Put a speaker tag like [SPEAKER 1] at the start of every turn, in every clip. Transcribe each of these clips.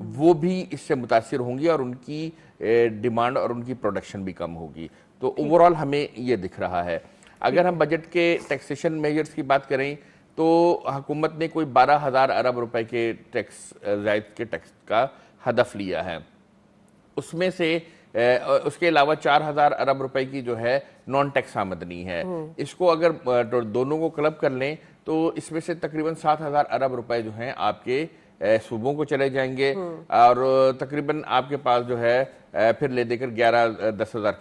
[SPEAKER 1] وہ بھی اس سے متاثر ہوں گی اور ان کی ڈیمانڈ اور ان کی پروڈکشن بھی کم ہوگی. تو اوورآل ہمیں یہ دکھ رہا ہے. اگر ہم بجٹ کے ٹیکسیشن میجرز کی بات کریں تو حکومت نے کوئی 12,000 ارب روپے کے ٹیکس زائد کے ٹیکس کا ہدف لیا ہے. اس میں سے اس کے علاوہ 4,000 ارب روپے کی جو ہے نان ٹیکس آمدنی ہے. اس کو اگر دونوں کو کلب کر لیں تو اس میں سے تقریباً 7,000 ارب روپے جو ہیں آپ کے صوبوں کو چلے جائیں گے اور تقریباً آپ کے پاس جو ہے پھر لے دے کر 10,000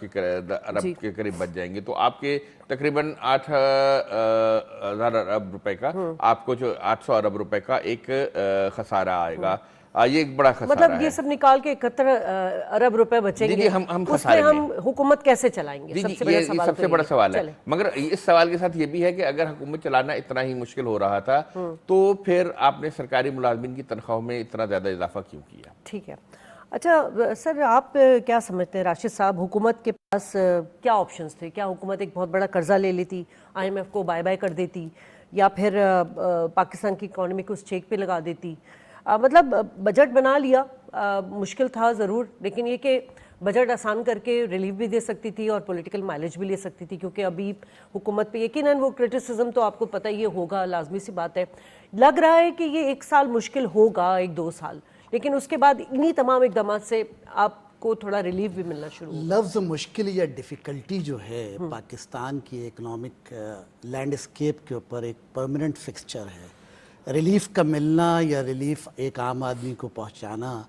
[SPEAKER 1] ارب کے قریب بچ جائیں گے. تو آپ کے تقریباً 8,000 ارب روپے کا آپ کو جو 800 ارب روپے کا ایک خسارہ آئے گا. یہ ایک بڑا خسارہ ہے.
[SPEAKER 2] مطلب یہ سب نکال کے 71 ارب روپے بچیں گے.
[SPEAKER 1] ہم
[SPEAKER 2] اس میں ہم حکومت کیسے چلائیں گے؟
[SPEAKER 1] یہ سب سے بڑا سوال ہے. مگر اس سوال کے ساتھ یہ بھی ہے کہ اگر حکومت چلانا اتنا ہی مشکل ہو رہا تھا تو پھر آپ نے سرکاری ملازمین کی تنخواہوں میں اتنا زیادہ اضافہ کیوں کیا؟
[SPEAKER 2] ٹھیک ہے. اچھا سر، آپ کیا سمجھتے ہیں راشد صاحب، حکومت کے پاس کیا آپشنز تھے؟ کیا حکومت ایک بہت بڑا قرضہ لے لیتی، آئی ایم ایف کو بائی بائی کر دیتی، یا پھر پاکستان کی اکانومی کو اس چیک پہ لگا دیتی؟ مطلب بجٹ بنا لیا، مشکل تھا ضرور، لیکن یہ کہ بجٹ آسان کر کے ریلیف بھی دے سکتی تھی اور پولیٹیکل مائلیج بھی لے سکتی تھی، کیونکہ ابھی حکومت پہ یقیناً وہ کرٹیسزم تو آپ کو پتہ ہی ہوگا، لازمی سی بات ہے. لگ رہا ہے کہ یہ 1 سال مشکل ہوگا، 1-2 سال، لیکن اس کے بعد انہی تمام اقدامات سے آپ کو تھوڑا ریلیف بھی ملنا شروع ہوگا.
[SPEAKER 3] لفظ مشکل یا ڈیفیکلٹی جو ہے پاکستان کی اکنامک لینڈسکیپ کے اوپر ایک پرماننٹ فکسچر ہے. ریلیف کا ملنا یا ریلیف ایک عام آدمی کو پہنچانا،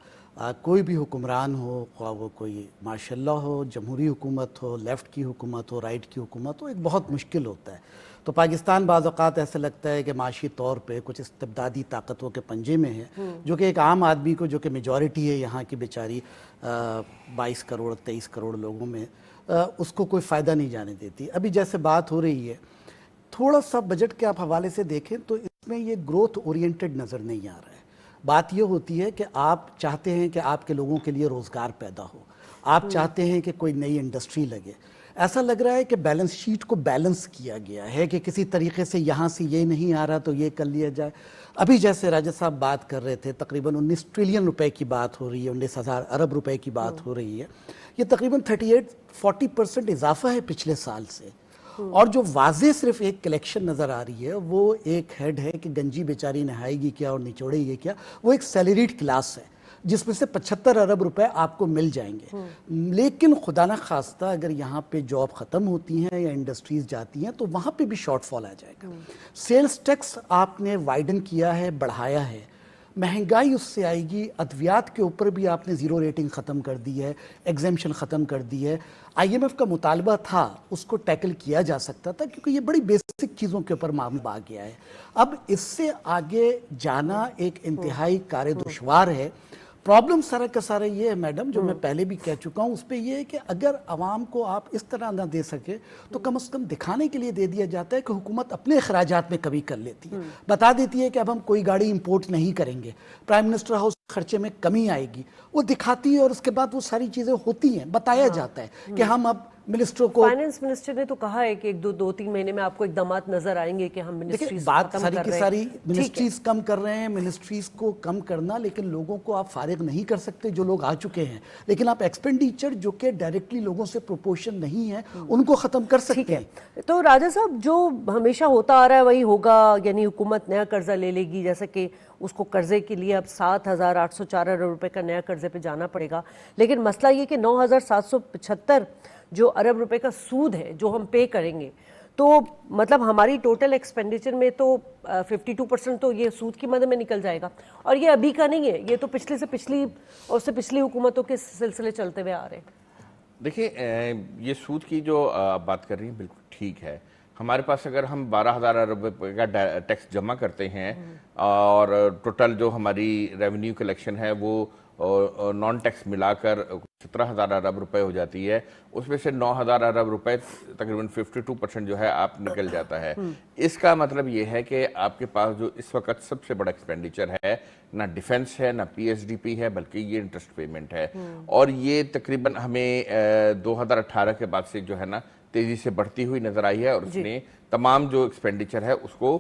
[SPEAKER 3] کوئی بھی حکمران ہو، خواہ وہ کوئی ماشاءاللہ ہو، جمہوری حکومت ہو، لیفٹ کی حکومت ہو، رائٹ کی حکومت ہو، ایک بہت مشکل ہوتا ہے. تو پاکستان بعض اوقات ایسا لگتا ہے کہ معاشی طور پہ کچھ استبدادی طاقتوں کے پنجے میں ہے، جو کہ ایک عام آدمی کو، جو کہ میجورٹی ہے یہاں کی بیچاری 22 کروڑ 23 کروڑ لوگوں میں، اس کو کوئی فائدہ نہیں جانے دیتی. ابھی جیسے بات ہو رہی ہے، تھوڑا سا بجٹ کے آپ حوالے سے دیکھیں تو اس میں یہ گروتھ اورینٹڈ نظر نہیں آ رہا ہے. بات یہ ہوتی ہے کہ آپ چاہتے ہیں کہ آپ کے لوگوں کے لیے روزگار پیدا ہو، آپ چاہتے ہیں کہ کوئی نئی انڈسٹری لگے. ایسا لگ رہا ہے کہ بیلنس شیٹ کو بیلنس کیا گیا ہے کہ کسی طریقے سے یہاں سے یہ نہیں آ رہا تو یہ کر لیا جائے. ابھی جیسے راجہ صاحب بات کر رہے تھے، تقریباً 19 ٹریلین روپے کی بات ہو رہی ہے، 19,000 ارب روپے کی بات ہو رہی ہے. یہ تقریباً 38-40% اضافہ ہے پچھلے سال سے. اور جو واضح صرف ایک کلیکشن نظر آ رہی ہے، وہ ایک ہیڈ ہے کہ گنجی بیچاری نہائے گی کیا اور نچوڑے گی کیا. وہ ایک سیلریڈ کلاس ہے جس میں سے 75 ارب روپے آپ کو مل جائیں گے. لیکن خدا نہ خواستہ اگر یہاں پہ جاب ختم ہوتی ہیں یا انڈسٹریز جاتی ہیں تو وہاں پہ بھی شارٹ فال آ جائے گا. سیلز ٹیکس آپ نے وائڈن کیا ہے، بڑھایا ہے، مہنگائی اس سے آئے گی. ادویات کے اوپر بھی آپ نے زیرو ریٹنگ ختم کر دی ہے، ایگزیمشن ختم کر دی ہے. آئی ایم ایف کا مطالبہ تھا، اس کو ٹیکل کیا جا سکتا تھا کیونکہ یہ بڑی بیسک چیزوں کے اوپر معاملہ آ گیا ہے. اب اس سے آگے جانا ایک انتہائی کار دشوار ہے. پرابلم سارا کا سارا یہ ہے میڈم، جو میں پہلے بھی کہہ چکا ہوں، اس پہ یہ ہے کہ اگر عوام کو آپ اس طرح نہ دے سکے تو کم از کم دکھانے کے لیے دے دیا جاتا ہے کہ حکومت اپنے اخراجات میں کمی کر لیتی ہے. بتا دیتی ہے کہ اب ہم کوئی گاڑی امپورٹ نہیں کریں گے، پرائم منسٹر ہاؤس خرچے میں کمی آئے گی، وہ دکھاتی ہے اور اس کے بعد وہ ساری چیزیں ہوتی ہیں. بتایا جاتا ہے کہ ہم اب منسٹروں کو،
[SPEAKER 2] فائنانس منسٹر نے تو کہا ہے کہ 2-3 مہینے میں آپ کو اقدامات نظر آئیں گے کہ ہم منسٹریز
[SPEAKER 3] بات
[SPEAKER 2] ختم
[SPEAKER 3] ساری
[SPEAKER 2] کر
[SPEAKER 3] کی
[SPEAKER 2] رہے ہیں.
[SPEAKER 3] ساری منسٹریز کم کر رہے ہیں. منسٹریز کو کم کرنا، لیکن لوگوں کو آپ فارغ نہیں کر سکتے جو لوگ آ چکے ہیں. لیکن آپ ایکسپینڈیچر جو کہ ڈائریکٹلی لوگوں سے پروپورشن نہیں ہے ان کو ختم کر سکتے ہیں.
[SPEAKER 2] تو راجہ صاحب، جو ہمیشہ ہوتا آ رہا ہے وہی ہوگا، یعنی حکومت نیا قرضہ لے لے گی، جیسا کہ اس کو قرضے کے لیے اب 7,804 ارب روپے کا نیا قرضے پہ جانا پڑے گا. لیکن مسئلہ یہ کہ 9,775 جو ارب روپے کا سود ہے جو ہم پے کریں گے، تو مطلب ہماری ٹوٹل ایکسپینڈیچر میں تو 52% تو یہ سود کی مد میں نکل جائے گا. اور یہ ابھی کا نہیں ہے، یہ تو پچھلے سے پچھلی اور سے پچھلی حکومتوں کے سلسلے چلتے ہوئے آ رہے ہیں.
[SPEAKER 1] دیکھیں، یہ سود کی جو آپ بات کر رہی ہیں بالکل ٹھیک ہے. ہمارے پاس اگر ہم 12,000 ارب روپے کا ٹیکس جمع کرتے ہیں اور ٹوٹل جو ہماری ریونیو کلیکشن ہے وہ نان ٹیکس ملا کر 17,000 ارب روپے ہو جاتی ہے، اس میں سے 9,000 ارب روپے تقریباً 52% جو ہے آپ نکل جاتا ہے. اس کا مطلب یہ ہے کہ آپ کے پاس جو اس وقت سب سے بڑا ایکسپینڈیچر ہے، نہ ڈیفنس ہے، نہ پی ایس ڈی پی ہے، بلکہ یہ انٹرسٹ پیمنٹ ہے. اور یہ تقریباً ہمیں 2018 کے بعد سے جو ہے نا تیزی سے بڑھتی ہوئی نظر آئی ہے، اور اس نے تمام جو ایکسپینڈیچر ہے اس کو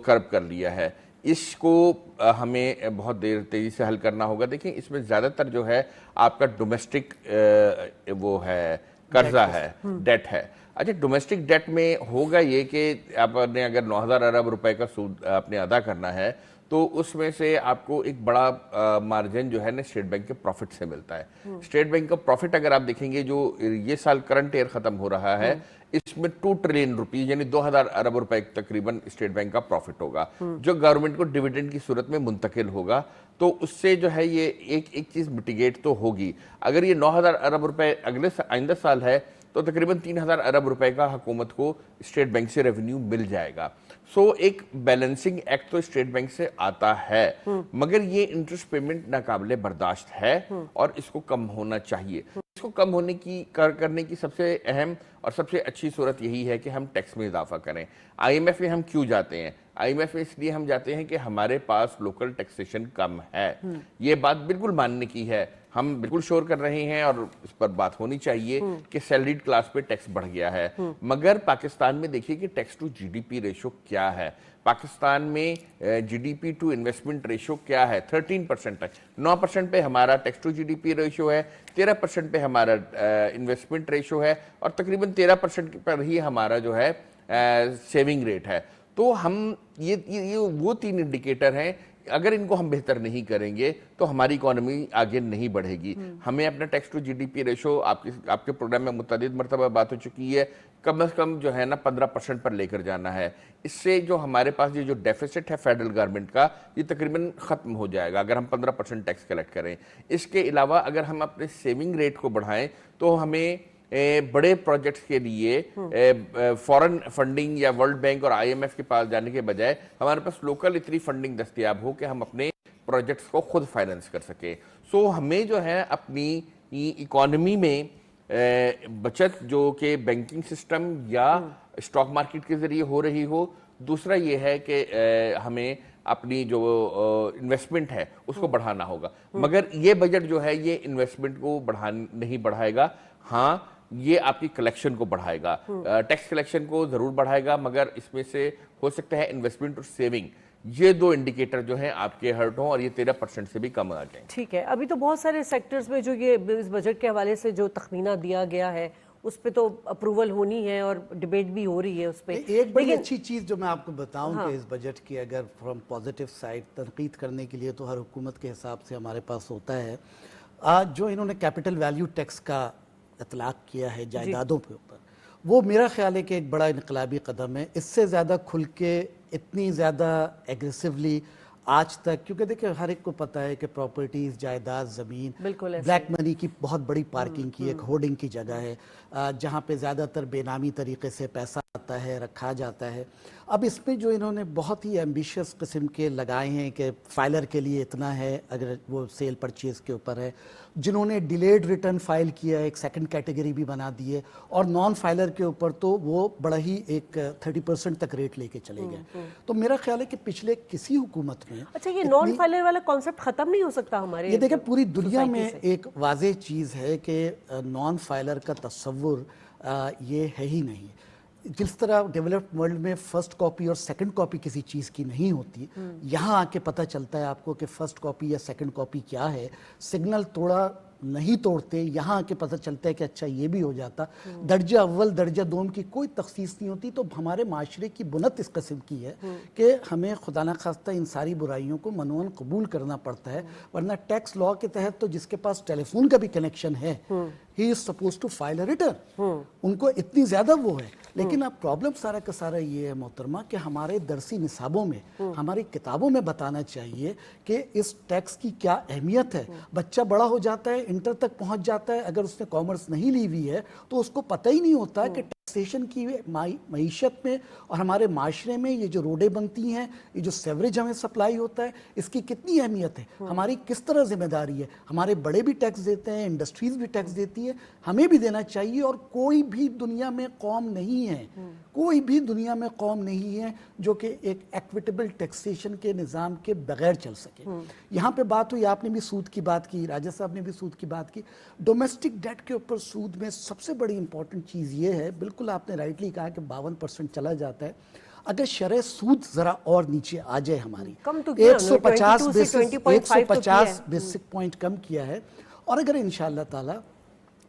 [SPEAKER 1] کرب کر لیا ہے. اس کو ہمیں بہت تیزی سے حل کرنا ہوگا. دیکھیں اس میں زیادہ تر جو ہے آپ کا ڈومیسٹک وہ ہے قرضہ ہے, ڈیٹ ہے. اچھا ڈومیسٹک ڈیٹ میں ہوگا یہ کہ آپ نے اگر 9,000 ارب روپے کا سود آپ نے ادا کرنا ہے تو اس میں سے آپ کو ایک بڑا مارجن جو ہے نا اسٹیٹ بینک کے پروفٹ سے ملتا ہے. اسٹیٹ بینک کا پروفٹ اگر آپ دیکھیں گے جو یہ سال کرنٹ ایئر ختم ہو رہا ہے اس میں 2 ٹریلین روپیز یعنی 2,000 ارب روپے تقریباً اسٹیٹ بینک کا پروفٹ ہوگا جو گورنمنٹ کو ڈیویڈنڈ کی صورت میں منتقل ہوگا. تو اس سے جو ہے یہ ایک چیز مٹیگیٹ تو ہوگی. اگر یہ 9,000 ارب روپے آئندہ سال ہے تو تقریباً 3,000 ارب روپے کا حکومت کو اسٹیٹ بینک سے ریونیو مل جائے گا. سو ایک بیلنسنگ ایکٹ تو اسٹیٹ بینک سے آتا ہے مگر یہ انٹرسٹ پیمنٹ ناقابل برداشت ہے اور اس کو کم ہونا چاہیے. اس کو کم ہونے کی کرنے کی سب سے اہم اور سب سے اچھی صورت یہی ہے کہ ہم ٹیکس میں اضافہ کریں. آئی ایم ایف میں ہم کیوں جاتے ہیں؟ آئی ایم ایف میں اس لیے ہم جاتے ہیں کہ ہمارے پاس لوکل ٹیکسیشن کم ہے. یہ بات بالکل ماننے کی ہے, ہم بالکل شور کر رہے ہیں اور اس پر بات ہونی چاہیے کہ سیلریڈ کلاس پہ ٹیکس بڑھ گیا ہے. مگر پاکستان میں دیکھیے کہ tax to G D P ratio کیا ہے. پاکستان میں G D P to investment ratio کیا ہے؟ 13% ہے. 9% پہ ہمارا tax to G D P ratio ہے, 13% پہ ہمارا انویسٹمنٹ ریشو ہے اور تقریباً 13% پر ہی ہمارا جو ہے سیونگ ریٹ ہے. تو ہم یہ وہ 3 انڈیکیٹر ہیں, اگر ان کو ہم بہتر نہیں کریں گے تو ہماری اکانومی آگے نہیں بڑھے گی. ہمیں اپنا tax to G D P ratio آپ کے پروگرام میں متعدد مرتبہ بات ہو چکی ہے, کم از کم جو ہے نا 15% پر لے کر جانا ہے. اس سے جو ہمارے پاس یہ جو ڈیفیسٹ ہے فیڈرل گورنمنٹ کا یہ تقریباً ختم ہو جائے گا اگر ہم 15% ٹیکس کلیکٹ کریں. اس کے علاوہ اگر ہم اپنے سیونگ ریٹ کو بڑھائیں تو ہمیں بڑے پروجیکٹس کے لیے فورن فنڈنگ یا ورلڈ بینک اور آئی ایم ایف کے پاس جانے کے بجائے ہمارے پاس لوکل اتنی فنڈنگ دستیاب ہو کہ ہم اپنے پروجیکٹس کو خود فائننس کر سکیں. سو ہمیں جو ہے اپنی اکانومی میں بچت جو کہ بینکنگ سسٹم یا اسٹاک مارکیٹ کے ذریعے ہو رہی ہو. دوسرا یہ ہے کہ ہمیں اپنی جو انویسٹمنٹ ہے اس کو بڑھانا ہوگا. مگر یہ بجٹ جو ہے یہ انویسٹمنٹ کو نہیں بڑھائے گا. ہاں یہ آپ کی کلیکشن کو بڑھائے گا, ٹیکس کلیکشن کو ضرور بڑھائے گا مگر اس میں سے ہو سکتا ہے انویسٹمنٹ اور سیونگ یہ 2 انڈیکیٹر جو ہیں آپ کے ہرٹ ہوں اور یہ 13% سے بھی کم آ جائیں.
[SPEAKER 2] ٹھیک ہے, ابھی تو بہت سارے سیکٹرز میں جو یہ اس بجٹ کے حوالے سے جو تخمینہ دیا گیا ہے اس پہ تو اپروول ہونی ہے اور ڈیبیٹ بھی ہو رہی ہے اس پہ.
[SPEAKER 3] ایک بڑی اچھی چیز جو میں آپ کو بتاؤں کہ اس بجٹ کی اگر فرام پازیٹیو سائڈ تنقید کرنے کے لیے تو ہر حکومت کے حساب سے ہمارے پاس ہوتا ہے, جو انہوں نے کیپٹل ویلیو ٹیکس کا اطلاق کیا ہے جائیدادوں کے اوپر, وہ میرا خیال ہے کہ ایک بڑا انقلابی قدم ہے. اس سے زیادہ کھل کے اتنی زیادہ ایگریسولی آج تک, کیونکہ دیکھیں ہر ایک کو پتہ ہے کہ پراپرٹیز, جائیداد, زمین بلیک منی کی بہت بڑی پارکنگ کی ایک ہولڈنگ کی جگہ ہے جہاں پہ زیادہ تر بے نامی طریقے سے پیسہ آتا ہے, رکھا جاتا ہے. اب اس میں جو انہوں نے بہت ہی ایمبیشیس قسم کے لگائے ہیں کہ فائلر کے لیے اتنا ہے اگر وہ سیل پرچیز کے اوپر ہے, جنہوں نے ڈیلیڈ ریٹرن فائل کیا ایک سیکنڈ کیٹیگری بھی بنا دی ہے, اور نان فائلر کے اوپر تو وہ بڑا ہی ایک 30% تک ریٹ لے کے چلے گئے. تو میرا خیال ہے کہ پچھلے کسی حکومت میں
[SPEAKER 2] اچھا یہ نان فائلر والا کانسیپٹ ختم نہیں ہو سکتا ہمارے؟
[SPEAKER 3] یہ دیکھیں پوری دنیا میں ایک واضح چیز ہے کہ نان فائلر کا تصور یہ ہے ہی نہیں. جس طرح ڈیولپڈ ورلڈ میں فرسٹ کاپی اور سیکنڈ کاپی کسی چیز کی نہیں ہوتی, یہاں آ کے پتہ چلتا ہے آپ کو کہ فرسٹ کاپی یا سیکنڈ کاپی کیا ہے. سگنل توڑا نہیں توڑتے, یہاں آ کے پتہ چلتا ہے کہ اچھا یہ بھی ہو جاتا. درجہ اول درجہ دوم کی کوئی تخصیص نہیں ہوتی. تو ہمارے معاشرے کی بنت اس قسم کی ہے کہ ہمیں خدا نخواستہ ان ساری برائیوں کو منوعاً قبول کرنا پڑتا ہے, ورنہ ٹیکس لاء کے تحت تو جس کے پاس ٹیلی فون کا بھی کنیکشن ہے ہی is supposed to file a return, ان کو اتنی زیادہ وہ ہے. لیکن اب پرابلم سارا کا سارا یہ ہے محترمہ کہ ہمارے درسی نصابوں میں, ہماری کتابوں میں بتانا چاہیے کہ اس ٹیکس کی کیا اہمیت ہے. بچہ بڑا ہو جاتا ہے, انٹر تک پہنچ جاتا ہے, اگر اس نے کامرس نہیں لی ہوئی ہے تو اس کو پتہ ہی نہیں ہوتا کہ ٹیکسیشن کی معیشت میں اور ہمارے معاشرے میں یہ جو روڈیں بنتی ہیں, یہ جو سیوریج ہمیں سپلائی ہوتا ہے, اس کی کتنی اہمیت ہے, ہماری کس طرح ذمہ داری ہے. ہمارے بڑے بھی ٹیکس دیتے ہیں, انڈسٹریز بھی ٹیکس دیتی ہے, ہمیں بھی دینا چاہیے. اور کوئی بھی دنیا میں قوم نہیں ہے, کوئی بھی دنیا میں قوم نہیں ہے جو کہ ایک ایکویٹیبل ٹیکسیشن کے نظام کے بغیر چل سکے. یہاں پہ بات ہوئی, آپ نے بھی سود کی بات کی, راجہ صاحب نے بھی سود کی بات کی. ڈومیسٹک ڈیٹ کے اوپر سود میں سب سے بڑی امپورٹنٹ چیز یہ ہے, بالکل آپ نے رائٹلی کہا کہ 52% چلا جاتا ہے. اگر شرح سود ذرا اور نیچے آ جائے ہماری
[SPEAKER 2] کم تو کیا
[SPEAKER 3] 150
[SPEAKER 2] 22 سے 20.5
[SPEAKER 3] بیسک پوائنٹ کم کیا ہے، اور اگر انشاءاللہ تعالی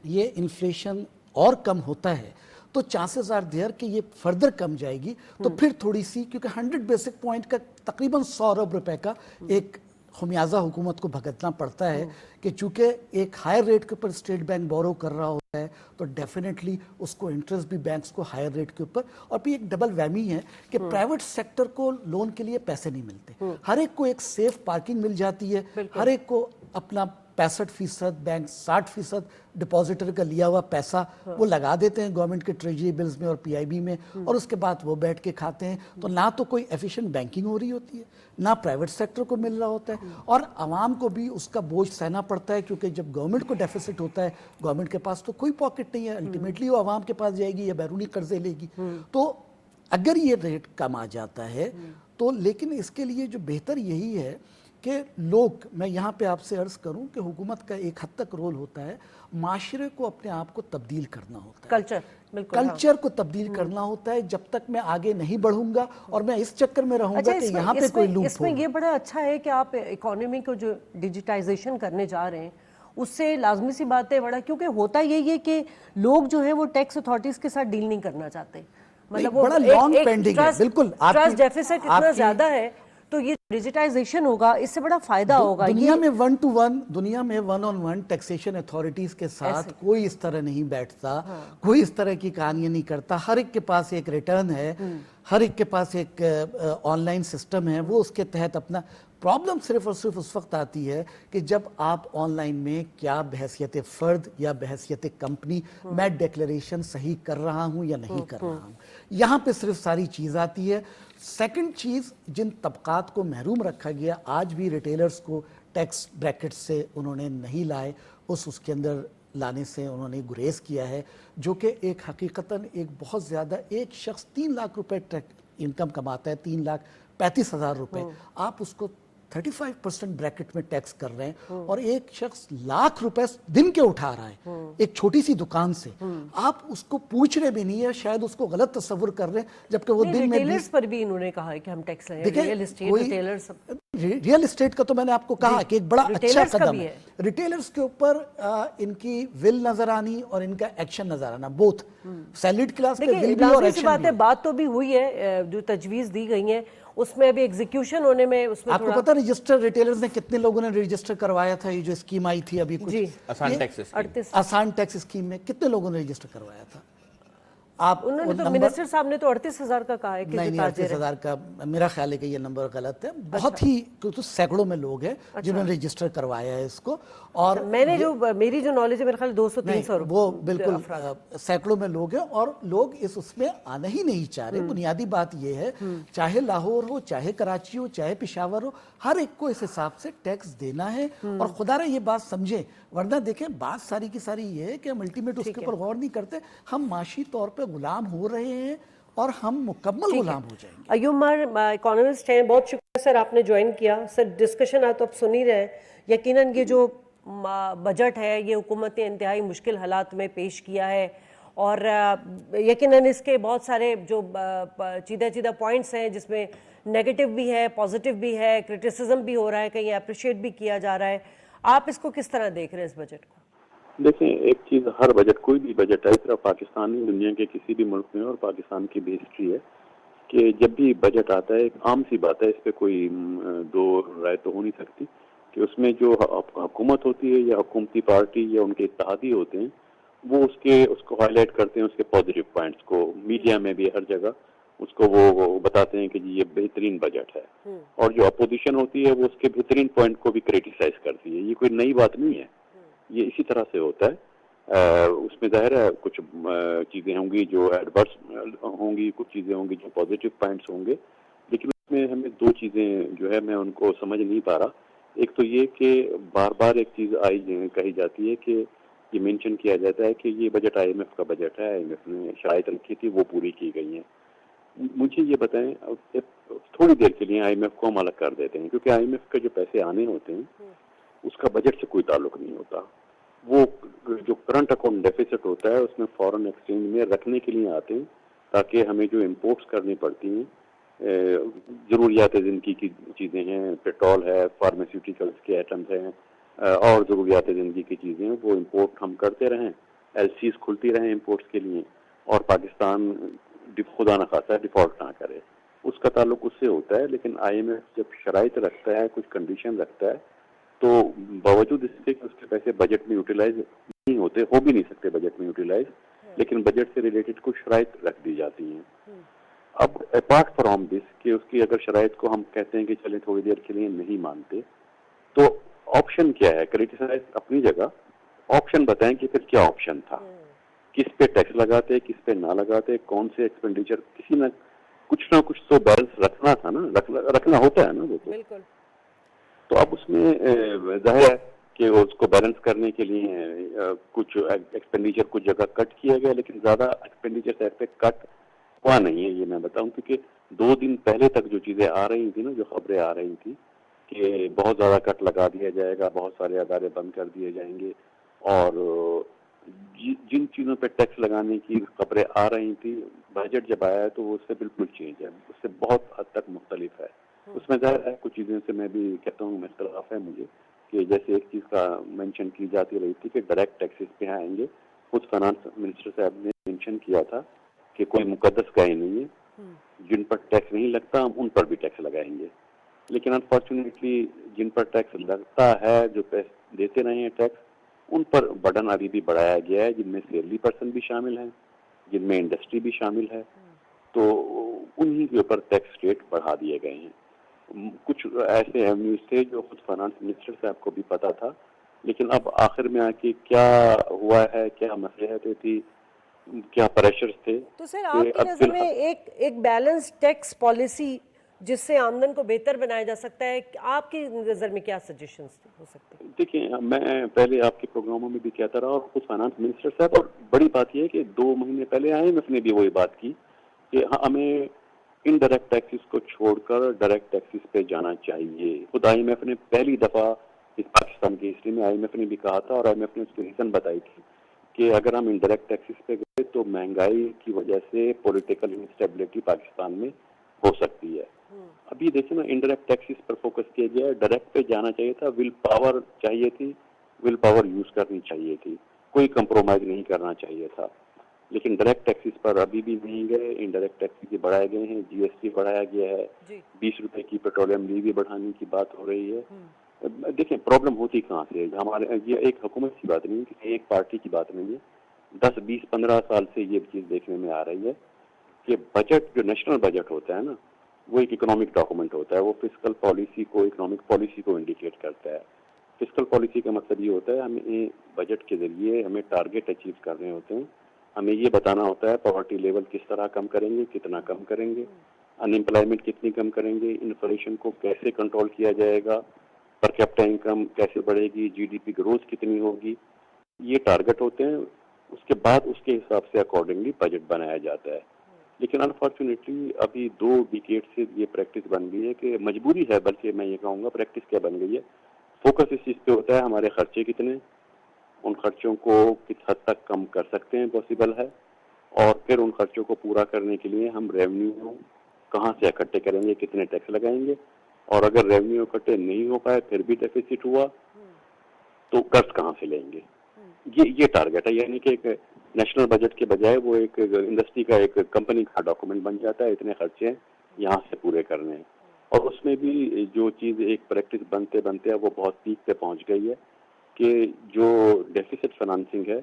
[SPEAKER 3] یہ انفلیشن اور کم ہوتا ہے تو چانسز آر دیئر کہ یہ فردر کم جائے گی، تو پھر تھوڑی سی، کیونکہ 100 بیسک پوائنٹ کا تقریباً 100 ارب روپے کا ایک خمیازہ حکومت کو بھگتنا پڑتا ہے، کہ چونکہ ایک ہائر ریٹ کے اوپر اسٹیٹ بینک بورو کر رہا ہوتا ہے تو ڈیفینیٹلی اس کو انٹرسٹ بھی بینکس کو ہائر ریٹ کے اوپر، اور پھر ایک ڈبل ویمی ہے کہ پرائیویٹ سیکٹر کو لون کے لیے پیسے نہیں ملتے، ہر ایک کو ایک سیف پارکنگ مل جاتی ہے، ہر ایک کو اپنا 65% بینک 60% ڈپازیٹر کا لیا ہوا پیسہ وہ لگا دیتے ہیں گورنمنٹ کے ٹریجری بلز میں اور پی آئی بی میں، اور اس کے بعد وہ بیٹھ کے کھاتے ہیں، تو نہ تو کوئی ایفیشینٹ بینکنگ ہو رہی ہوتی ہے، نہ پرائیویٹ سیکٹر کو مل رہا ہوتا ہے، اور عوام کو بھی اس کا بوجھ سہنا پڑتا ہے، کیونکہ جب گورنمنٹ کو ڈیفیسٹ ہوتا ہے، گورنمنٹ کے پاس تو کوئی پاکٹ نہیں ہے، الٹیمیٹلی وہ عوام کے پاس جائے گی یا بیرونی قرضے لے گی، تو اگر یہ ریٹ کم آ جاتا ہے تو، لیکن اس کے لیے جو بہتر یہی ہے کہ لوگ، میں یہاں پہ آپ سے عرض کروں کہ حکومت کا ایک حد تک رول ہوتا ہے معاشرے کو اپنے آپ کو تبدیل کرنا ہوتا ہے، کلچر کو تبدیل کرنا ہوتا ہے، جب تک میں آگے نہیں بڑھوں گا اور میں اس چکر میں رہوں گا کہ یہاں پہ کوئی لوپ
[SPEAKER 2] اس میں یہ بڑا اچھا ہے کہ آپ اکانومی کو جو ڈیجیٹائزیشن کرنے جا رہے ہیں اس سے لازمی سی بات ہے بڑا، کیونکہ ہوتا یہی ہے کہ لوگ جو ہیں وہ ٹیکس اتھارٹیز کے ساتھ ڈیل نہیں کرنا چاہتے، مطلب وہ
[SPEAKER 3] بڑا لانگ پینڈنگ ہے، بالکل
[SPEAKER 2] ٹرسٹ ڈیفیسٹ اتنا زیادہ ہے، تو یہ ڈیجیٹائزیشن ہوگا، اس سے بڑا فائدہ ہوگا۔
[SPEAKER 3] دنیا میں 1 to 1، دنیا میں 1 on 1 ٹیکسیشن اتھارٹیز کے ساتھ کوئی اس طرح نہیں بیٹھتا، کوئی اس طرح کی کہانیاں نہیں کرتا، ہر ایک کے پاس ایک ریٹرن ہے، ہر ایک کے پاس ایک آن لائن سسٹم ہے، وہ اس کے تحت اپنا، پرابلم صرف اور صرف اس وقت آتی ہے کہ جب آپ آن لائن میں کیا بحیثیت فرد یا بحیثیت کمپنی میں ڈیکلریشن صحیح کر رہا ہوں یا نہیں کر رہا ہوں، یہاں پہ صرف ساری چیز آتی ہے۔ سیکنڈ چیز، جن طبقات کو محروم رکھا گیا، آج بھی ریٹیلرز کو ٹیکس بریکٹ سے انہوں نے نہیں لائے، اس کے اندر لانے سے انہوں نے گریز کیا ہے، جو کہ ایک حقیقتاً ایک بہت زیادہ، ایک شخص 3 لاکھ روپے انکم کماتا ہے، 3,35,000 روپے، آپ اس کو 35% بریکٹ میں ٹیکس کر رہے ہیں، اور ایک شخص لاکھ روپے دن کے اٹھا رہا ہے ایک چھوٹی سی دکان سے، آپ اس کو پوچھ رہے بھی نہیں ہے، شاید اس کو غلط تصور کر رہے ہیں، جبکہ وہ دن میں
[SPEAKER 2] ریٹیلرز پر بھی انہوں نے کہا ہے کہ ہم ٹیکس لیں،
[SPEAKER 3] ریئل اسٹیٹ کا تو میں نے آپ کو کہا کہ ایک بڑا اچھا قدم ہے، ریٹیلرز کے اوپر ان کی ول نظر آنی اور ان کا ایکشن نظر آنا، بوتھ سیلڈ کلاس پہ ول بھی اور ایکشن بھی۔
[SPEAKER 2] بات تو بھی ہوئی ہے، جو تجویز دی گئی ہیں اس میں ابھی ایگزیکیوشن ہونے میں، اس میں
[SPEAKER 3] آپ کو پتہ رجسٹر ریٹیلرز نے کتنے لوگوں نے رجسٹر کروایا تھا؟ یہ جو اسکیم آئی تھی ابھی کچھ آسان ٹیکس اسکیم میں کتنے لوگوں نے رجسٹر کروایا تھا؟ آپ
[SPEAKER 2] انہوں نے تو منسٹر صاحب نے تو 38,000 کا کہا ہے کہ
[SPEAKER 3] نہیں 38,000 کا میرا خیال ہے کہ یہ نمبر غلط ہے، بہت ہی سینکڑوں میں لوگ ہیں جنہوں نے رجسٹر کروایا ہے اس کو، اور
[SPEAKER 2] میں نے جو میری جو نالج ہے میرے خیال 200-300
[SPEAKER 3] وہ بالکل سینکڑوں میں لوگ ہیں، اور لوگ اس میں آنا ہی نہیں چاہ رہے۔ بنیادی بات یہ ہے، چاہے لاہور ہو، چاہے کراچی ہو، چاہے پشاور ہو، ہر ایک کو اس حساب سے ٹیکس دینا ہے، اور خدا رہا یہ بات سمجھیں، ورنہ دیکھیں بات ساری کی ساری یہ ہے کہ ہم الٹیمیٹ اس کے اوپر غور نہیں کرتے، ہم معاشی طور پہ غلام ہو رہے ہیں اور ہم مکمل غلام ہو جائیں گے۔
[SPEAKER 2] ایوب مار اکانومسٹ ہیں، بہت شکریہ سر آپ نے جوائن کیا۔ سر ڈسکشن آپ تو اب سن ہی رہے ہیں، یقیناً یہ جو بجٹ ہے یہ حکومت نے انتہائی مشکل حالات میں پیش کیا ہے، اور یقیناً اس کے بہت سارے جو چیدہ پوائنٹس ہیں جس میں نیگیٹو بھی ہے، پازیٹیو بھی ہے، کرٹیسزم بھی ہو رہا ہے، کہیں اپریشیٹ بھی کیا جا رہا ہے۔ آپ اس کو کس طرح دیکھ رہے ہیں اس بجٹ کو؟
[SPEAKER 4] دیکھیں، ایک چیز، ہر بجٹ، کوئی بھی بجٹ ہے، صرف پاکستان نہیں، دنیا کے کسی بھی ملک میں، اور پاکستان کی بھی ہسٹری ہے کہ جب بھی بجٹ آتا ہے، ایک عام سی بات ہے، اس پہ کوئی دو رائے تو ہو نہیں سکتی، کہ اس میں جو حکومت ہوتی ہے یا حکومتی پارٹی یا ان کے اتحادی ہوتے ہیں، وہ اس کو ہائی لائٹ کرتے ہیں، اس کے پازیٹیو پوائنٹس کو، میڈیا میں بھی ہر جگہ اس کو وہ بتاتے ہیں کہ جی یہ بہترین بجٹ ہے، اور جو اپوزیشن ہوتی ہے وہ اس کے بہترین پوائنٹ کو بھی کریٹیسائز کرتی ہے۔ یہ کوئی نئی بات نہیں ہے، یہ اسی طرح سے ہوتا ہے۔ اس میں ظاہر ہے کچھ چیزیں ہوں گی جو ایڈورس ہوں گی، کچھ چیزیں ہوں گی جو پازیٹیو پوائنٹس ہوں گے، لیکن اس میں ہمیں دو چیزیں جو ہے میں ان کو سمجھ نہیں پا رہا۔ ایک تو یہ کہ بار بار ایک چیز کہی جاتی ہے کہ یہ مینشن کیا جاتا ہے کہ یہ بجٹ آئی ایم ایف کا بجٹ ہے، آئی ایم ایف نے شرائط رکھی تھی، وہ پوری کی گئی ہیں۔ مجھے یہ بتائیں، تھوڑی دیر کے لیے آئی ایم ایف کو ہم الگ کر دیتے ہیں، کیونکہ آئی ایم ایف کے جو پیسے آنے ہوتے ہیں اس کا بجٹ سے کوئی تعلق نہیں ہوتا، وہ جو کرنٹ اکاؤنٹ ڈیفیسٹ ہوتا ہے اس میں فارن ایکسچینج میں رکھنے کے لیے آتے ہیں، تاکہ ہمیں جو امپورٹس کرنی پڑتی ہیں ضروریات زندگی کی چیزیں ہیں، پیٹرول ہے، فارماسیوٹیکلس کے آئٹمز ہیں، اور ضروریات زندگی کی چیزیں ہیں، وہ امپورٹ ہم کرتے رہیں، ایل سیز کھلتی رہیں امپورٹس کے لیے، اور پاکستان خدا نخواستہ ڈیفالٹ نہ کرے. اس کا تعلق اس سے ہوتا ہے. لیکن آئی ایم ایف جب شرائط رکھتا ہے، کچھ کنڈیشن رکھتا ہے، تو باوجود اس کے کہ اس کے پیسے بجٹ میں یوٹیلائز نہیں ہوتے، ہو بھی نہیں سکتے بجٹ میں یوٹیلائز، لیکن بجٹ سے ریلیٹڈ کچھ شرائط رکھ دی جاتی ہیں. اب اپارٹ فرام دس کہ اس کی اگر شرائط کو ہم کہتے ہیں کہ چلیں تھوڑی دیر کے لیے نہیں مانتے، تو آپشن کیا ہے؟ کریٹیسائز اپنی جگہ، آپشن بتائیں کہ پھر کیا آپشن تھا، کس پہ ٹیکس لگاتے، کس پہ نہ لگاتے، کون سے ایکسپینڈیچر، کسی نہ کچھ تو بیلنس رکھنا تھا نا، رکھنا ہوتا ہے نا وہ تو.
[SPEAKER 2] بالکل.
[SPEAKER 4] تو اب اس میں ظاہر ہے کہ اس کو بیلنس کرنے کے لیے کچھ ایکسپینڈیچر کچھ جگہ کٹ کیا گیا، لیکن زیادہ ایکسپینڈیچر سے پہ کٹ ہوا نہیں ہے، یہ میں بتاؤں. کیونکہ 2 دن پہلے تک جو چیزیں آ رہی تھیں نا، جو خبریں آ رہی تھیں کہ بہت زیادہ کٹ لگا دیا جائے گا، بہت سارے ادارے بند کر دیے جائیں گے، اور جن چیزوں پہ ٹیکس لگانے کی خبریں آ رہی تھی، بجٹ جب آیا ہے تو وہ اس سے بالکل چینج ہے، اس سے بہت حد تک مختلف ہے. اس میں ظاہر ہے کچھ چیزیں سے میں بھی کہتا ہوں اختلاف ہے مجھے، کہ جیسے ایک چیز کا مینشن کی جاتی رہی تھی کہ ڈائریکٹ ٹیکسز پہ آئیں گے. خود فائنانس منسٹر صاحب نے مینشن کیا تھا کہ کوئی مقدس کا ہی نہیں ہے، جن پر ٹیکس نہیں لگتا ہم ان پر بھی ٹیکس لگائیں گے. لیکن انفارچونیٹلی جن پر ٹیکس لگتا ہے، جو پیسے دیتے رہے ہیں ٹیکس، ان پر برڈن ابھی بھی بڑھایا گیا ہے، جن میں سیلری پرسن بھی شامل ہیں، جن میں انڈسٹری بھی شامل ہے. تو انہی کے اوپر ٹیکس ریٹ بڑھا دیے گئے ہیں. کچھ ایسے ایونیوز تھے جو خود فائنانس منسٹر صاحب کو بھی پتا تھا، لیکن اب آخر میں آ کے کیا ہوا ہے، کیا مسئلہ تھی، کیا پریشرز تھے.
[SPEAKER 2] تو سر آپ کی نظر میں ایک بیلنس ٹیکس پالیسی جس سے آمدن کو بہتر بنایا جا سکتا ہے، آپ کی نظر میں کیا سجیشنز ہو سکتے ہیں؟
[SPEAKER 4] دیکھیں، میں پہلے آپ کے پروگراموں میں بھی کہتا رہا، اور خود فائنانس منسٹر صاحب، اور بڑی بات یہ ہے کہ 2 مہینے پہلے آئے ایم ایف نے بھی وہی بات کی کہ ہمیں انڈائریکٹ ٹیکسز کو چھوڑ کر ڈائریکٹ ٹیکسز پہ جانا چاہیے. خود آئی ایم ایف نے پہلی دفعہ اس پاکستان کی ہسٹری میں آئی ایم ایف نے بھی کہا تھا، اور آئی ایم ایف نے اس کی ریزن بتائی تھی کہ اگر ہم انڈائریکٹ ٹیکسز پہ گئے تو مہنگائی کی وجہ سے پولیٹیکل انسٹیبلٹی پاکستان میں ہو سکتی ہے. ابھی دیکھیں نا، انڈائریکٹ ٹیکسز پر فوکس کیا گیا ہے، ڈائریکٹ پہ جانا چاہیے تھا، ول پاور چاہیے تھی، ول پاور یوز کرنی چاہیے تھی، کوئی کمپرومائز نہیں کرنا چاہیے تھا. لیکن ڈائریکٹ ٹیکسز پر ابھی بھی نہیں گئے. انڈائریکٹ ٹیکسز بڑھائے گئے ہیں، جی ایس ٹی بڑھایا گیا ہے، 20 روپے کی پیٹرولیم لیوی بڑھانے کی بات ہو رہی ہے. دیکھیں پرابلم ہوتی کہاں سے، ہمارے یہ ایک حکومت کی بات نہیں ہے، ایک پارٹی کی بات نہیں ہے. 10 20 15 سال سے یہ چیز دیکھنے میں آ رہی ہے کہ بجٹ، جو نیشنل بجٹ ہوتا ہے نا، وہ ایک اکنامک ڈاکومنٹ ہوتا ہے. وہ فسکل پالیسی کو، اکنامک پالیسی کو انڈیکیٹ کرتا ہے. فسکل پالیسی کا مطلب یہ ہوتا ہے ہمیں بجٹ کے ذریعے ہمیں ٹارگیٹ اچیو کرنے ہوتے ہیں. ہمیں یہ بتانا ہوتا ہے پاورٹی لیول کس طرح کم کریں گے، کتنا کم کریں گے، ان امپلائمنٹ کتنی کم کریں گے، انفلیشن کو کیسے کنٹرول کیا جائے گا، پر کیپٹا انکم کیسے بڑھے گی، جی ڈی پی گروتھ کتنی ہوگی. یہ ٹارگٹ ہوتے ہیں. اس کے بعد اس کے حساب سے اکارڈنگلی بجٹ بنایا جاتا ہے. لیکن انفارچونیٹلی ابھی 2 ڈیکیڈ سے یہ پریکٹس بن گئی ہے کہ مجبوری ہے، بلکہ میں یہ کہوں گا پریکٹس کیا بن گئی ہے، فوکس اس چیز پہ ہوتا ہے ہمارے خرچے کتنے، ان خرچوں کو کس حد تک کم کر سکتے ہیں پاسبل ہے، اور پھر ان خرچوں کو پورا کرنے کے لیے ہم ریونیو کہاں سے اکٹھے کریں گے، کتنے ٹیکس لگائیں گے، اور اگر ریونیو اکٹھے نہیں ہو پائے پھر بھی ڈیفیسٹ ہوا تو قرض کہاں سے لیں گے. یہ ٹارگٹ ہے. یعنی کہ ایک نیشنل بجٹ کے بجائے وہ ایک انڈسٹری کا، ایک کمپنی کا ڈاکومنٹ بن جاتا ہے، اتنے خرچے یہاں سے پورے کرنے ہیں. اور اس میں بھی جو چیز ایک پریکٹس بنتے بنتے وہ بہت پیک پہ پہنچ گئی ہے کہ جو ڈیفیسٹ فائنانسنگ ہے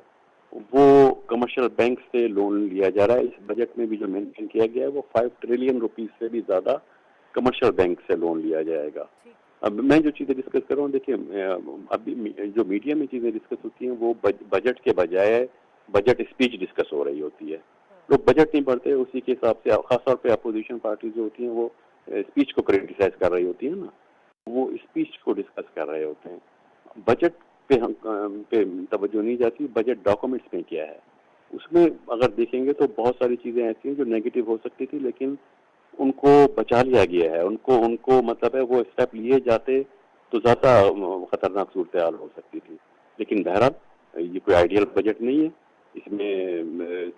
[SPEAKER 4] وہ کمرشل بینک سے لون لیا جا رہا ہے. اس بجٹ میں بھی جو مینشن کیا گیا ہے وہ 5 ٹریلین روپیز سے بھی زیادہ کمرشل بینک سے لون لیا جائے گا. اب میں جو چیزیں ڈسکس کر رہا ہوں، دیکھیں ابھی جو میڈیا میں چیزیں ڈسکس ہوتی ہیں وہ بجٹ کے بجائے بجٹ اسپیچ ڈسکس ہو رہی ہوتی ہے. لوگ بجٹ نہیں پڑھتے، اسی کے حساب سے خاص طور پہ اپوزیشن پارٹیز جو ہوتی ہیں وہ اسپیچ کو کریٹیسائز کر رہی ہوتی ہیں نا، وہ اسپیچ کو ڈسکس کر رہے ہوتے ہیں. بجٹ پہ توجہ نہیں جاتی. بجٹ ڈاکومنٹس میں کیا ہے، اس میں اگر دیکھیں گے تو بہت ساری چیزیں ایسی ہیں جو نیگیٹو ہو سکتی تھی، لیکن ان کو بچا لیا گیا ہے. ان کو مطلب ہے وہ اسٹیپ لیے جاتے تو زیادہ خطرناک صورتحال ہو سکتی تھی. لیکن بہرحال یہ کوئی آئیڈیل بجٹ نہیں ہے. اس میں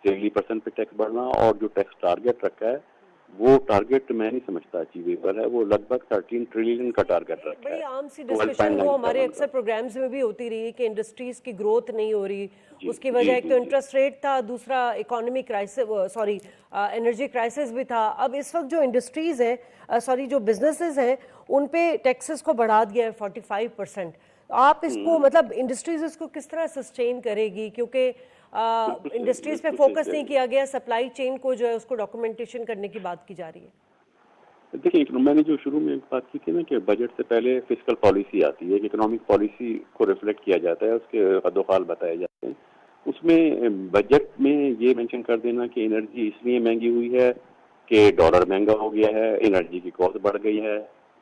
[SPEAKER 4] 3% پہ ٹیکس بڑھنا اور جو ٹیکس ٹارگیٹ رکھا ہے وہ ٹارگیٹ میں نہیں سمجھتا اچیویبل ہے. وہ لگ بھگ 13 ٹریلین کا ٹارگیٹ رکھا
[SPEAKER 2] بڑی
[SPEAKER 4] ہے.
[SPEAKER 2] عام سی ڈسکشن وہ ہمارے
[SPEAKER 4] 12.97
[SPEAKER 2] اکثر پروگرامز میں بھی ہوتی رہی ہے کہ انڈسٹریز کی گروتھ نہیں ہو رہی.
[SPEAKER 4] جی،
[SPEAKER 2] اس کی
[SPEAKER 4] جی،
[SPEAKER 2] وجہ ایک
[SPEAKER 4] جی،
[SPEAKER 2] تو
[SPEAKER 4] جی.
[SPEAKER 2] انٹرسٹ ریٹ تھا, دوسرا اکانومی کرائسس, انرجی کرائسس بھی تھا. اب اس وقت جو انڈسٹریز ہیں, جو بزنسز ہیں, ان پہ ٹیکسز کو بڑھا دیا ہے 45%. آپ اس کو مطلب انڈسٹریز اس کو کس طرح سسٹین کرے گی, کیونکہ انڈسٹریز پہ فوکس نہیں کیا گیا, سپلائی چین کو جو ہے اس کو ڈاکومنٹیشن کرنے کی بات کی جا رہی ہے.
[SPEAKER 4] دیکھیں, میں نے جو شروع میں بات کی تھی نا کہ بجٹ سے پہلے فسکل پالیسی آتی ہے, کہ اکنامک پالیسی کو ریفلیکٹ کیا جاتا ہے, اس کے حد و خال بتائے جاتے ہیں. اس میں بجٹ میں یہ مینشن کر دینا کہ انرجی اس لیے مہنگی ہوئی ہے کہ ڈالر مہنگا ہو گیا ہے, انرجی کی کاسٹ بڑھ گئی ہے,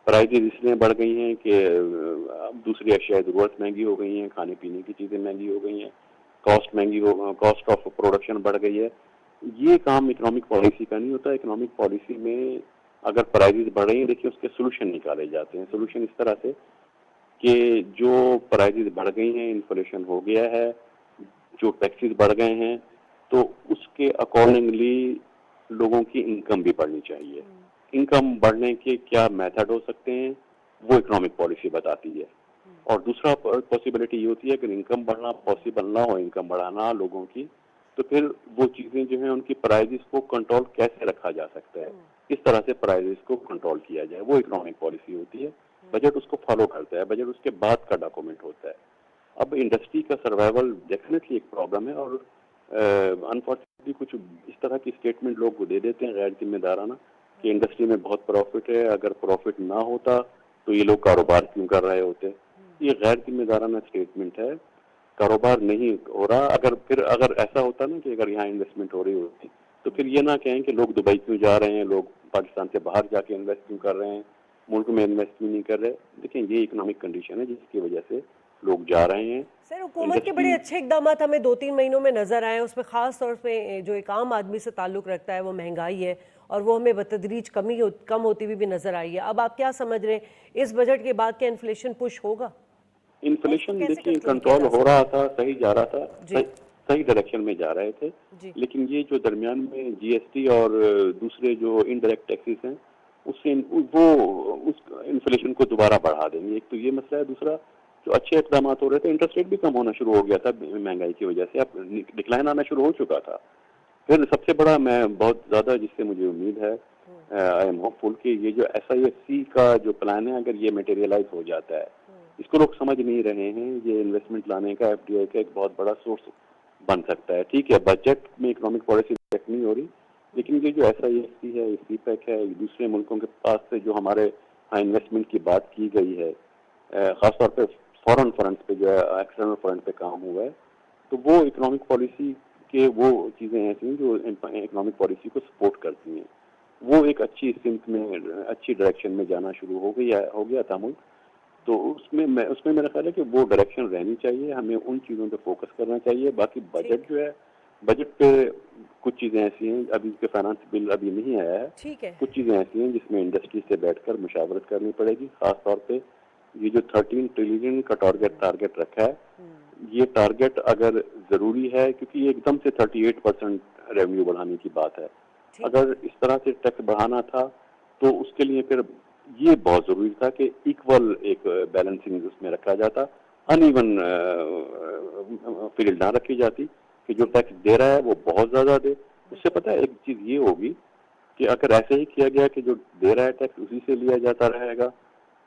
[SPEAKER 4] پرائزز اس لیے بڑھ گئی ہیں کہ دوسری اشیاء ضرورت مہنگی ہو گئی ہیں, کھانے پینے کی چیزیں مہنگی ہو گئی ہیں, کاسٹ آف پروڈکشن بڑھ گئی ہے. یہ کام اکنامک پالیسی کا نہیں ہوتا. اکنامک پالیسی میں اگر پرائزز بڑھ رہی ہیں, دیکھیے اس کے سولوشن نکالے جاتے ہیں. سولوشن اس طرح سے کہ جو پرائزز بڑھ گئی ہیں, انفلیشن ہو گیا ہے, جو ٹیکسز بڑھ گئے ہیں, تو اس کے اکارڈنگلی لوگوں کی انکم بھی بڑھنی چاہیے. انکم بڑھنے کے کیا میتھڈ ہو سکتے ہیں, وہ اکنامک پالیسی بتاتی ہے. اور دوسرا پاسبلٹی یہ ہوتی ہے کہ انکم بڑھنا پاسبل نہ ہو, انکم بڑھانا لوگوں کی, تو پھر وہ چیزیں جو ہیں ان کی پرائزز کو کنٹرول کیسے رکھا جا سکتا ہے, کس طرح سے پرائزز کو کنٹرول کیا جائے, وہ اکنامک پالیسی ہوتی ہے. بجٹ اس کو فالو کرتا ہے, بجٹ اس کے بعد کا ڈاکومنٹ ہوتا ہے. اب انڈسٹری کا سروائیول ڈیفینیٹلی ایک پرابلم ہے, اور انفارچونیٹلی کچھ اس طرح کی اسٹیٹمنٹ لوگ کو دے دیتے ہیں غیر ذمہ دارانہ کہ انڈسٹری میں بہت پروفٹ ہے, اگر پروفٹ نہ ہوتا تو یہ لوگ کاروبار کیوں کر رہے ہوتے. یہ غیر ذمہ دارانہ اسٹیٹمنٹ ہے. کاروبار نہیں ہو رہا. اگر ایسا ہوتا نا کہ اگر یہاں انویسٹمنٹ ہو رہی ہوتی تو پھر یہ نہ کہیں کہ لوگ دبئی کیوں جا رہے ہیں, لوگ پاکستان سے باہر جا کے انویسٹ کیوں کر رہے ہیں, ملک میں انویسٹ کیوں نہیں کر رہے. دیکھیں, یہ اکنامک کنڈیشن ہے جس کی وجہ سے لوگ جا رہے ہیں.
[SPEAKER 2] سر, حکومت کے بڑے اچھے اقدامات ہمیں 2-3 مہینوں میں نظر آئے. اس میں خاص طور پہ جو ایک عام آدمی سے تعلق رکھتا ہے وہ مہنگائی ہے, اور وہ ہمیں بتدریج کم ہوتی ہوئی بھی نظر آئی ہے. اب آپ کیا سمجھ رہے ہیں, اس بجٹ کے بعد کیا انفلیشن پش ہوگا؟
[SPEAKER 4] انفلیشن دیکھیں کنٹرول ہو رہا تھا, صحیح جا رہا تھا, صحیح ڈائریکشن میں جا رہے تھے. لیکن یہ جو درمیان میں جی ایس ٹی اور دوسرے جو انڈائریکٹ ٹیکسز ہیں, اس سے وہ اس انفلیشن کو دوبارہ بڑھا دیں گے. ایک تو یہ مسئلہ ہے. دوسرا, جو اچھے اقدامات ہو رہے تھے, انٹرسٹ ریٹ بھی کم ہونا شروع ہو گیا تھا مہنگائی کی وجہ سے, اب ڈکلائن آنا شروع ہو چکا تھا. پھر سب سے بڑا, میں بہت زیادہ جس سے مجھے امید ہے, آئی ایم ہوپ فل کہ یہ جو ایس آئی ایف سی کا جو پلان ہے, اگر یہ میٹیریلائز ہو جاتا ہے, اس کو لوگ سمجھ نہیں رہے ہیں, یہ انویسٹمنٹ لانے کا ایف ڈی آئی کا ایک بہت بڑا سورس بن سکتا ہے. ٹھیک ہے, بجٹ میں اکنامک پالیسی چیک نہیں ہو رہی, لیکن یہ جو ایس آئی ایف سی ہے, سی پیک ہے, دوسرے ملکوں کے پاس سے جو ہمارے ہاں انویسٹمنٹ کی بات کی گئی ہے, خاص طور پہ فورن فرنٹ پہ جو ہے, ایکسٹرنل فرنٹ پہ کام ہوا ہے, تو وہ اکنامک پالیسی کے وہ چیزیں ایسی ہیں جو اکنامک پالیسی کو سپورٹ کرتی ہیں. وہ ایک اچھی سمت میں, اچھی ڈائریکشن میں جانا شروع ہو گیا تھا ملک. تو اس میں میرا خیال ہے کہ وہ ڈائریکشن رہنی چاہیے. ہمیں ان چیزوں پہ فوکس کرنا چاہیے. باقی بجٹ جو ہے, بجٹ پہ کچھ چیزیں ایسی ہیں, ابھی اس کے فائنانس بل ابھی نہیں آیا ہے, کچھ چیزیں ایسی ہیں جس میں انڈسٹری سے بیٹھ کر مشاورت کرنی پڑے گی. خاص طور پہ یہ جو 13 ٹریلین کا ٹارگیٹ رکھا ہے, یہ ٹارگیٹ اگر ضروری ہے, کیونکہ یہ ایک دم سے 38% ریونیو بڑھانے کی بات ہے. اگر اس طرح سے ٹیکس بڑھانا تھا تو اس کے لیے پھر یہ بہت ضروری تھا کہ ایکول ایک بیلنسنگ اس میں رکھا جاتا, ان ایون فیلڈ نہ رکھی جاتی کہ جو ٹیکس دے رہا ہے وہ بہت زیادہ دے. اس سے پتہ ہے ایک چیز یہ ہوگی کہ اگر ایسے ہی کیا گیا کہ جو دے رہا ہے ٹیکس اسی سے لیا جاتا رہے گا,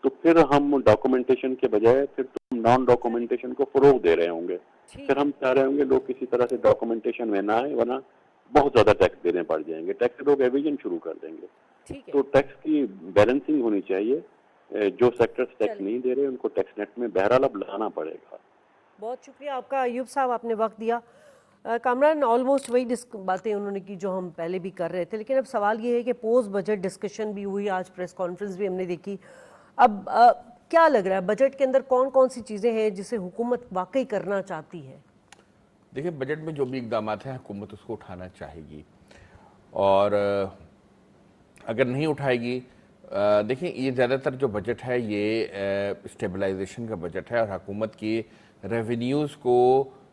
[SPEAKER 4] تو پھر ہم ڈاکومنٹیشن کے بجائے پھر تو نان ڈاکومنٹیشن کو فروغ دے رہے ہوں گے. پھر ہم چاہ رہے ہوں گے لوگ کسی طرح سے ڈاکومنٹیشن میں نہ آئے, ورنہ بہت زیادہ ٹیکس دینے پڑ جائیں گے. ٹیکس لوگ ایویژن شروع کر دیں گے. تو ٹیکس کی بیلنسنگ ہونی چاہیے. جو سیکٹرز ٹیکس نہیں دے رہے ان کو ٹیکس نیٹ میں بہرحال اب لانا پڑے گا.
[SPEAKER 2] بہت شکریہ آپ کا ایوب صاحب, آپ نے وقت دیا. کامران, آلموسٹ وہی باتیں انہوں نے کی جو ہم پہلے بھی کر رہے تھے, لیکن اب سوال یہ ہے کہ پوسٹ بجٹ ڈسکشن بھی ہوئی, آج پریس کانفرنس بھی ہم نے دیکھی. اب کیا لگ رہا ہے بجٹ کے اندر کون کون سی چیزیں ہیں جسے حکومت واقعی کرنا چاہتی ہے؟
[SPEAKER 1] دیکھیں, بجٹ میں جو بھی اقدامات ہیں حکومت اس کو اٹھانا چاہے گی, اور اگر نہیں اٹھائے گی, دیکھیں یہ زیادہ تر جو بجٹ ہے یہ اسٹیبلائزیشن کا بجٹ ہے, اور حکومت کی ریونیوز کو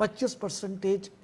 [SPEAKER 3] 25%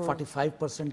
[SPEAKER 3] 45%,